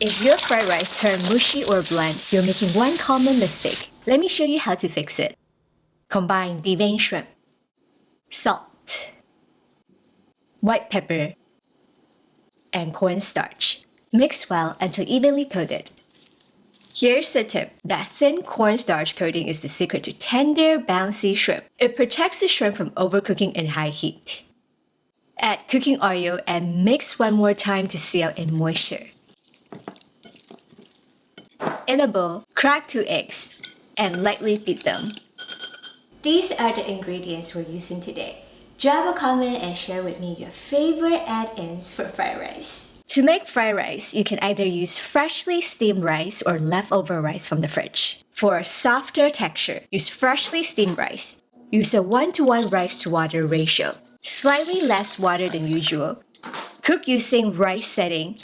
If your fried rice turn mushy or bland, you're making one common mistake. Let me show you how to fix it. Combine deveined shrimp, salt, white pepper, and cornstarch. Mix well until evenly coated. Here's the tip. That thin cornstarch coating is the secret to tender, bouncy shrimp. It protects the shrimp from overcooking in high heat. Add cooking oil and mix one more time to seal in moisture. In a bowl, crack 2 eggs and lightly beat them. These are the ingredients we're using today. Drop a comment and share with me your favorite add-ins for fried rice. To make fried rice, you can either use freshly steamed rice or leftover rice from the fridge. For a softer texture, use freshly steamed rice. Use a 1:1 rice to water ratio. Slightly less water than usual. Cook using rice setting.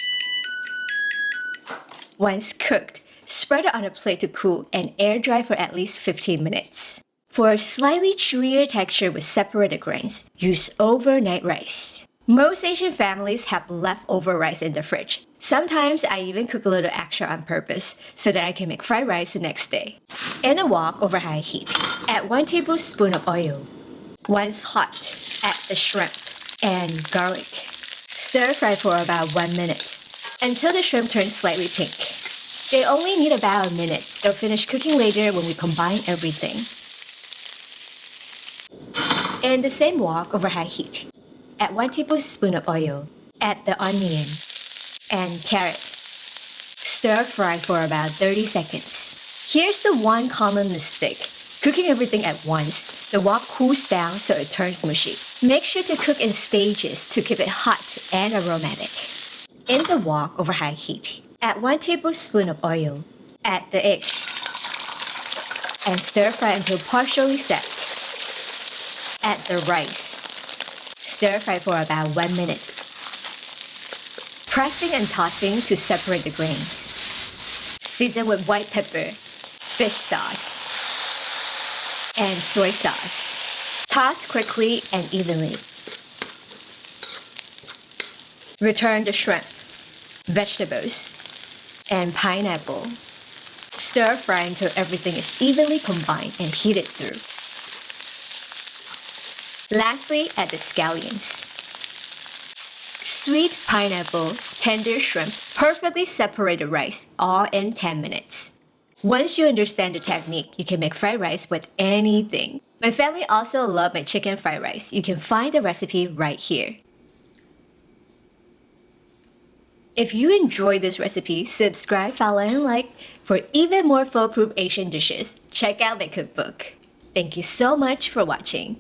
Once cooked, spread it on a plate to cool and air dry for at least 15 minutes. For a slightly chewier texture with separated grains, use overnight rice. Most Asian families have leftover rice in the fridge. Sometimes I even cook a little extra on purpose so that I can make fried rice the next day. In a wok over high heat, add 1 tablespoon of oil. Once hot, add the shrimp and garlic. Stir fry for about 1 minute until the shrimp turns slightly pink. They only need about a minute. They'll finish cooking later when we combine everything. In the same wok over high heat, add 1 tablespoon of oil. Add the onion and carrot. Stir fry for about 30 seconds. Here's the one common mistake. Cooking everything at once, the wok cools down so it turns mushy. Make sure to cook in stages to keep it hot and aromatic. In the wok over high heat, add 1 tablespoon of oil. Add the eggs and stir fry until partially set. Add the rice. Stir fry for about 1 minute. Pressing and tossing to separate the grains. Season with white pepper, fish sauce, and soy sauce. Toss quickly and evenly. Return the shrimp, vegetables, and pineapple. Stir fry until everything is evenly combined and heat it through. Lastly, add the scallions. Sweet pineapple, tender shrimp, perfectly separated rice, all in 10 minutes. Once you understand the technique, you can make fried rice with anything. My family also love my chicken fried rice. You can find the recipe right here. If you enjoyed this recipe, subscribe, follow, and like. For even more foolproof Asian dishes, check out my cookbook. Thank you so much for watching.